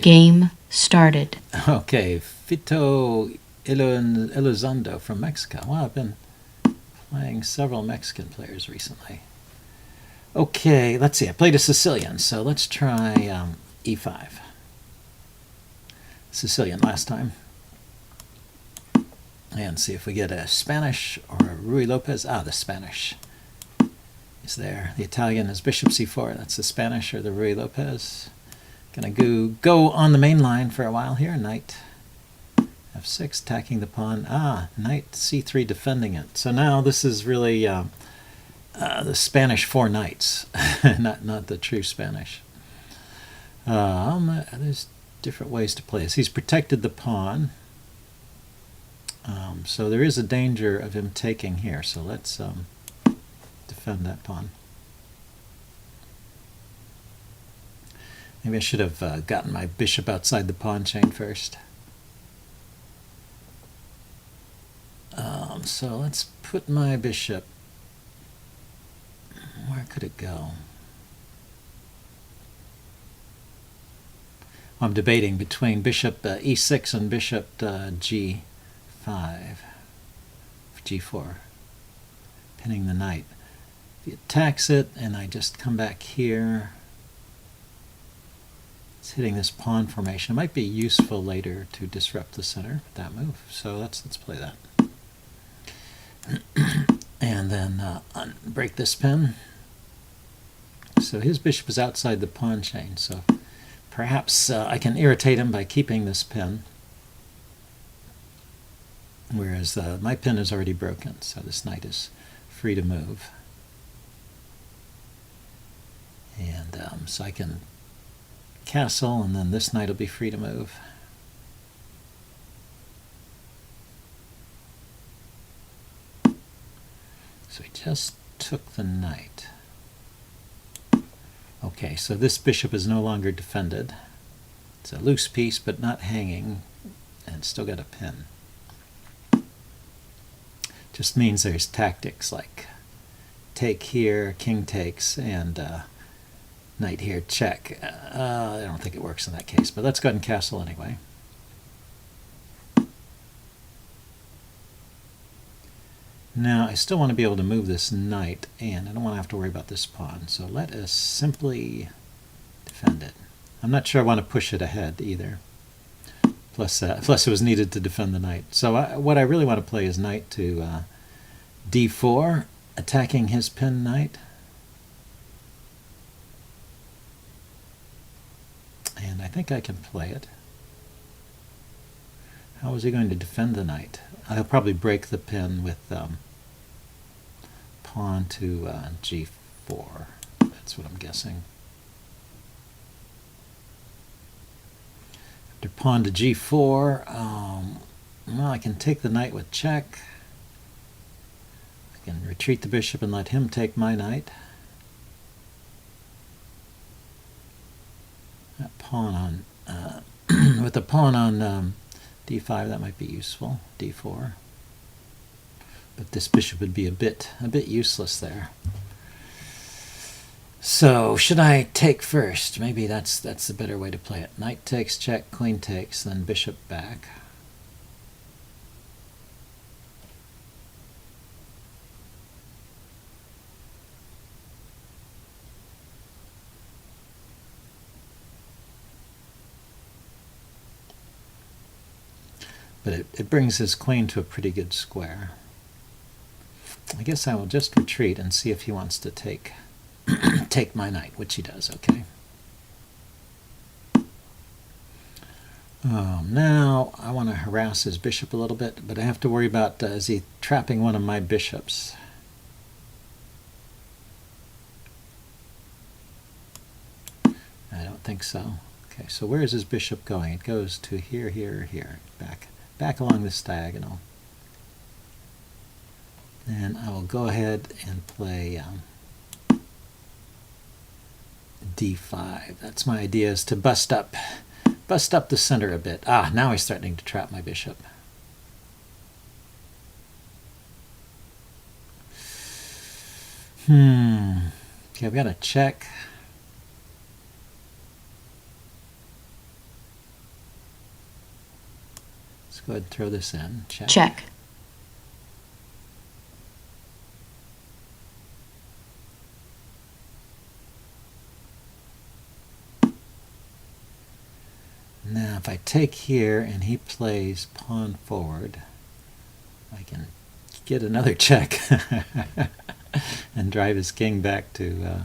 Game started. Okay, Fito Elizondo from Mexico. Well, I've been playing several Mexican players recently. Okay, let's see. I played a Sicilian, so let's try e5. Sicilian last time. And see if we get a Spanish or a Ruy Lopez. Ah, the Spanish is there. The Italian is bishop c4. That's the Spanish or the Ruy Lopez. Gonna go on the main line for a while here. Knight f6, attacking the pawn. Ah, knight c3, defending it. So now this is really the Spanish four knights, not the true Spanish. There's different ways to play this. He's protected the pawn, so there is a danger of him taking here. So let's defend that pawn. Maybe I should have gotten my bishop outside the pawn chain first. So let's put my bishop. Where could it go? I'm debating between bishop e6 and bishop g5, g4, pinning the knight. If he attacks it and I just come back here, it's hitting this pawn formation. It might be useful later to disrupt the center with that move. So let's play that. And then break this pin. So his bishop is outside the pawn chain, so perhaps I can irritate him by keeping this pin, whereas my pin is already broken, so this knight is free to move. And so I can castle, and then this knight will be free to move. So he just took the knight. Okay, so this bishop is no longer defended. It's a loose piece, but not hanging, and still got a pin. Just means there's tactics like take here, king takes, and knight here, check. I don't think it works in that case, but let's go ahead and castle anyway. Now, I still want to be able to move this knight, and I don't want to have to worry about this pawn, so let us simply defend it. I'm not sure I want to push it ahead either. Plus it was needed to defend the knight. So what I really want to play is knight to d4, attacking his pinned knight. And I think I can play it. How is he going to defend the knight? I'll probably break the pin with pawn to g4. That's what I'm guessing. After pawn to g4, well, I can take the knight with check. I can retreat the bishop and let him take my knight. That pawn on with the pawn on d5, that might be useful. d4, but this bishop would be a bit useless there. So should I take first? Maybe that's the better way to play it. Knight takes, check, queen takes, then bishop back. But it brings his queen to a pretty good square. I guess I will just retreat and see if he wants to take take my knight, which he does. Okay. Now I want to harass his bishop a little bit, but I have to worry about is he trapping one of my bishops? I don't think so. Okay, so where is his bishop going? It goes to here, here, here, back along this diagonal. And I will go ahead and play d5. That's my idea, is to bust up the center a bit. Ah, now he's threatening to trap my bishop. Okay, I've got a check. Let's go ahead and throw this in. Check. Check. Now, if I take here and he plays pawn forward, I can get another check and drive his king back to.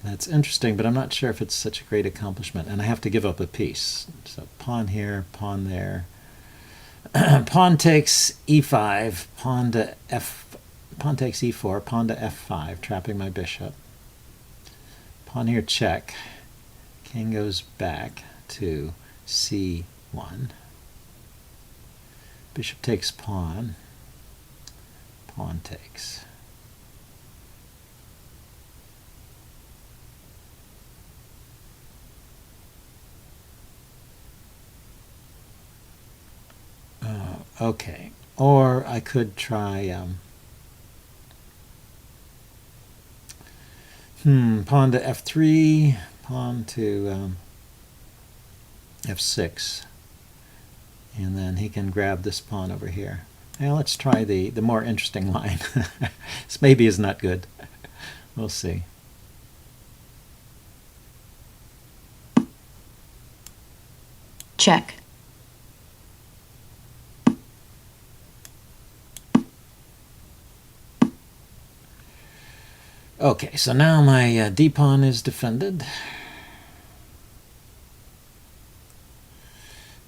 That's interesting, but I'm not sure if it's such a great accomplishment. And I have to give up a piece. So pawn here, pawn there. Pawn takes e5, pawn to f. Pawn takes e4, pawn to f5, trapping my bishop. Pawn here, check. King goes back to c1. Bishop takes pawn. Pawn takes. Okay. Or I could try pawn to f3, pawn to f6, and then he can grab this pawn over here. Now let's try the more interesting line. This maybe is not good. We'll see. Check. Okay, so now my d-pawn is defended.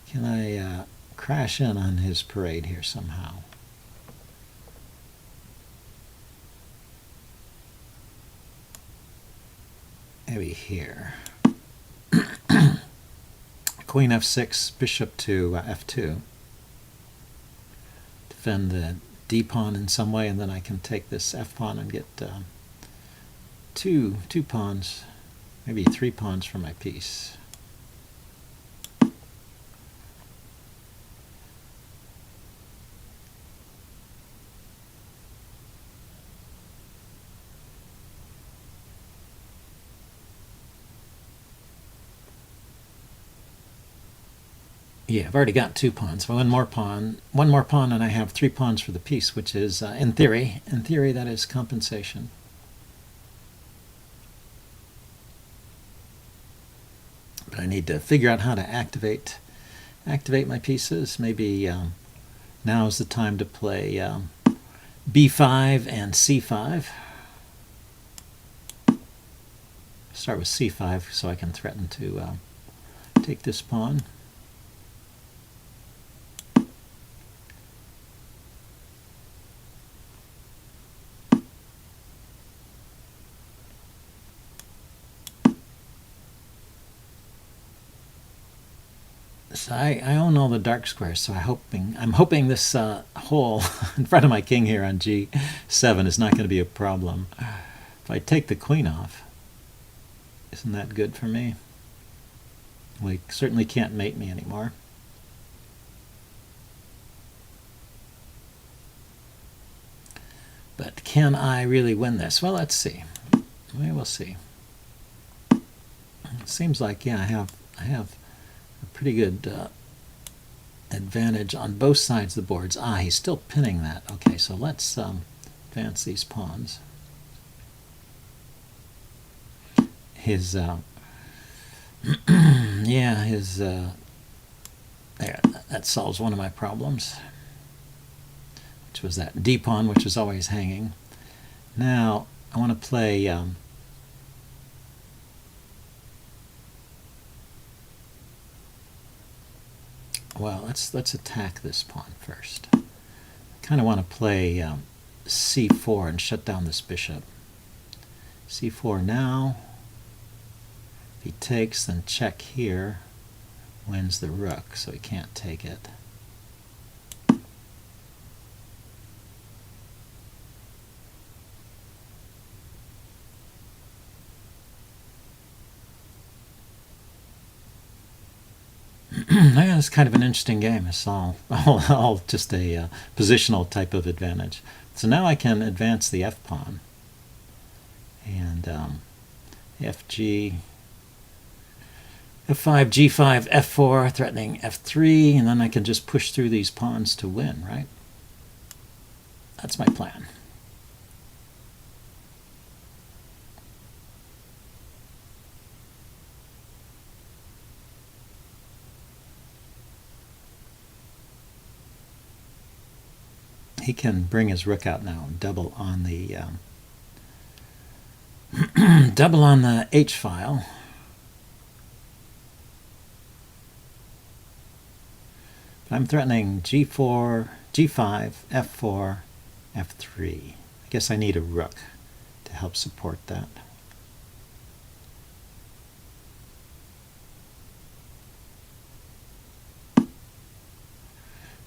Can I crash in on his parade here somehow? Maybe here. Queen f6, bishop to f2. Defend the d-pawn in some way, and then I can take this f-pawn and get two pawns, maybe 3 pawns for my piece. Yeah, I've already got 2 pawns. So one more pawn, and I have 3 pawns for the piece, which is, in theory, that is compensation. But I need to figure out how to activate my pieces. Maybe now is the time to play b5 and c5. Start with c5 so I can threaten to take this pawn. So I own all the dark squares, so I'm hoping this hole in front of my king here on g7 is not going to be a problem. If I take the queen off, isn't that good for me? Well, he certainly can't mate me anymore. But can I really win this? Well, let's see. We will see. It seems like, yeah, I have a pretty good advantage on both sides of the boards. He's still pinning that. Okay, so let's advance these pawns. His yeah, his there, that solves one of my problems, which was that d pawn, which was always hanging. Now I want to play well, let's attack this pawn first. I kind of want to play c4 and shut down this bishop. c4 now. If he takes, then check here wins the rook, so he can't take it. It's kind of an interesting game. It's all just a positional type of advantage. So now I can advance the f-pawn. And fg, f5, g5, f4, threatening f3, and then I can just push through these pawns to win, right? That's my plan. He can bring his rook out now and double on the double on the H file. But I'm threatening G4, G5, F4, F3. I guess I need a rook to help support that.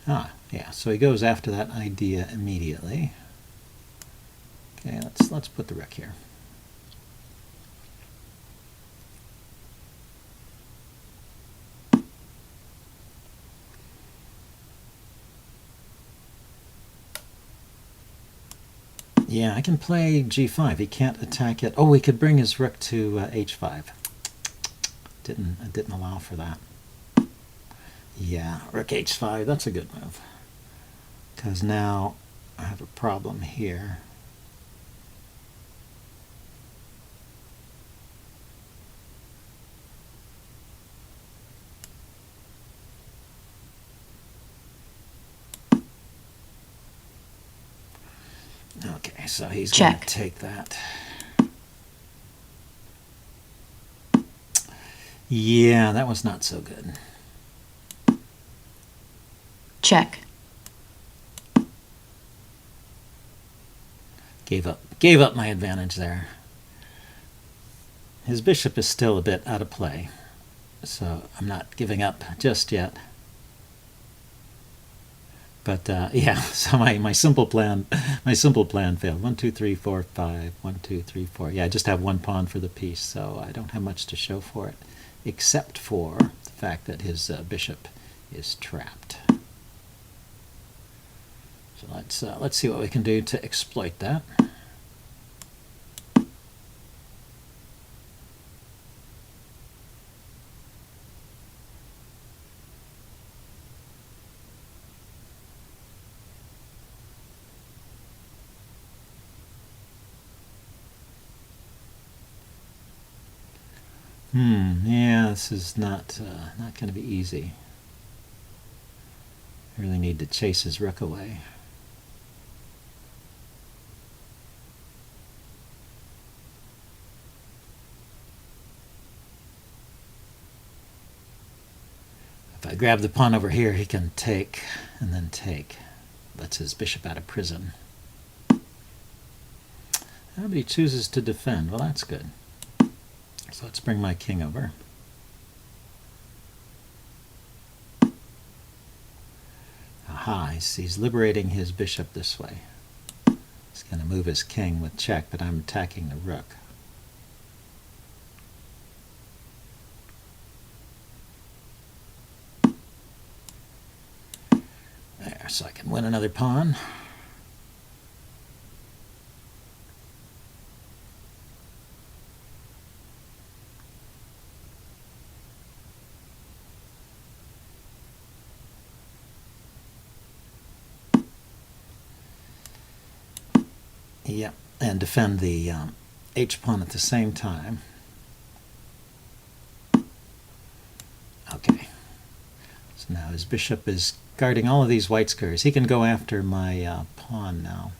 Ah, yeah, so he goes after that idea immediately. Okay, let's put the rook here. Yeah, I can play G5. He can't attack it. Oh, he could bring his rook to H5. Didn't allow for that. Yeah, rook H5. That's a good move. Because now I have a problem here. Okay, so he's going to take that. Yeah, that was not so good. Check. Gave up my advantage there. His bishop is still a bit out of play, so I'm not giving up just yet. But yeah, so my simple plan failed. 1, 2, 3, 4, 5. 1, 2, 3, 4. Yeah, I just have one pawn for the piece, so I don't have much to show for it, except for the fact that his bishop is trapped. So let's see what we can do to exploit that. Yeah, this is not going to be easy. I really need to chase his rook away. If I grab the pawn over here, he can take and then take. Lets his bishop out of prison. But he chooses to defend. Well, that's good. So let's bring my king over. Aha, he's liberating his bishop this way. He's going to move his king with check, but I'm attacking the rook. There, so I can win another pawn. Yep, and defend the H pawn at the same time. Okay, so now his bishop is guarding all of these white squares. He can go after my pawn now.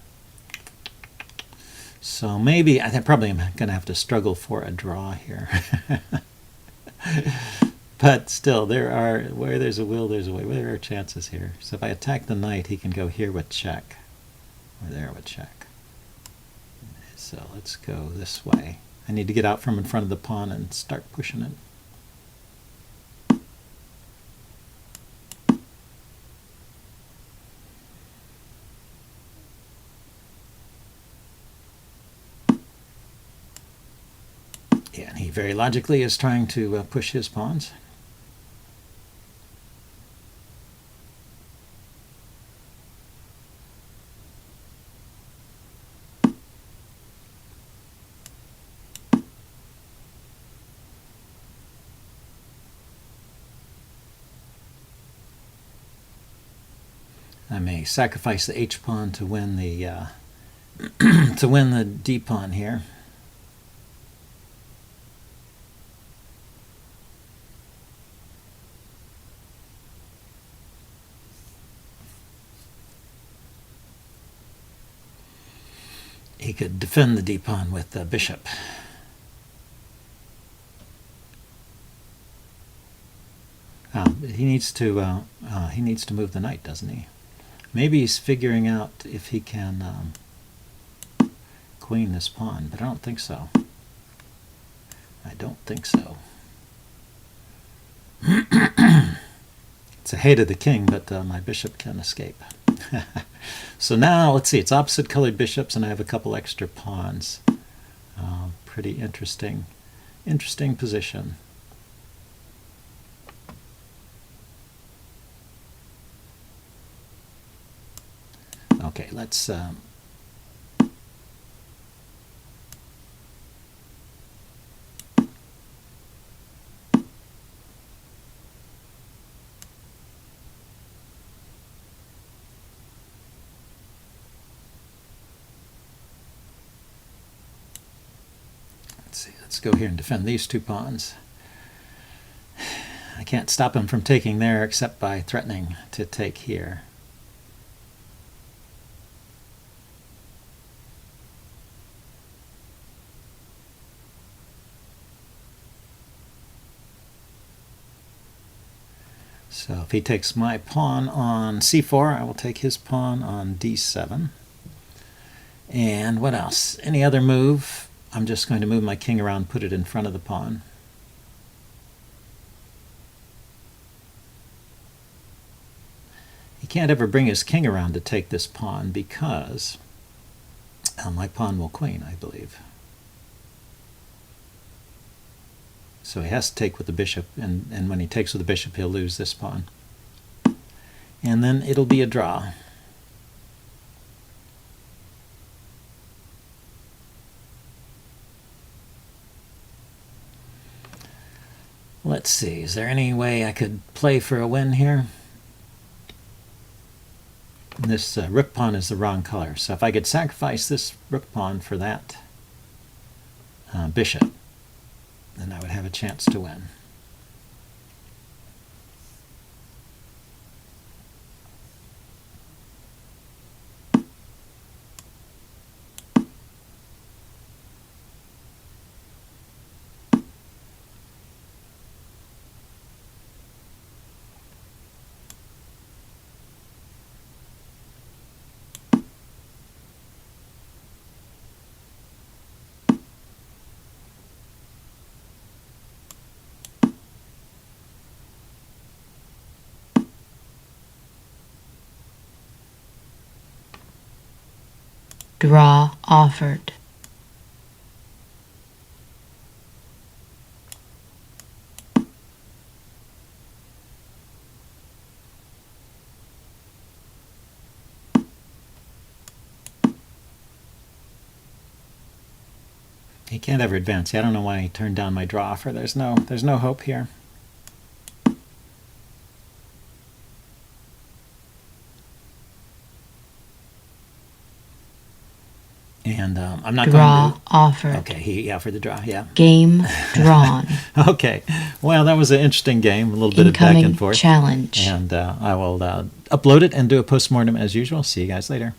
So maybe, I probably am going to have to struggle for a draw here. But still, where there's a will, there's a way. There are chances here. So if I attack the knight, he can go here with check, or there with check. So let's go this way. I need to get out from in front of the pawn and start pushing it. Yeah, and he very logically is trying to push his pawns. I may sacrifice the H pawn to win the to win the D pawn here. He could defend the D pawn with the bishop. He needs to move the knight, doesn't he? Maybe he's figuring out if he can queen this pawn, but I don't think so. I don't think so. It's a hate of the king, but my bishop can escape. So now, let's see, it's opposite colored bishops, and I have a couple extra pawns. Pretty interesting position. Okay, let's let's go here and defend these two pawns. I can't stop him from taking there except by threatening to take here. So if he takes my pawn on c4, I will take his pawn on d7. And what else? Any other move? I'm just going to move my king around, put it in front of the pawn. He can't ever bring his king around to take this pawn because my pawn will queen, I believe. So he has to take with the bishop, and when he takes with the bishop, he'll lose this pawn. And then it'll be a draw. Let's see, is there any way I could play for a win here? This rook pawn is the wrong color, so if I could sacrifice this rook pawn for that bishop, then I would have a chance to win. Draw offered. He can't ever advance. I don't know why he turned down my draw offer. There's no hope here. And I'm not Draw going to... offered. Okay, he offered the draw, yeah. Game drawn. Okay, well, that was an interesting game, a little bit of back Incoming and forth. challenge. And I will upload it and do a postmortem as usual. See you guys later.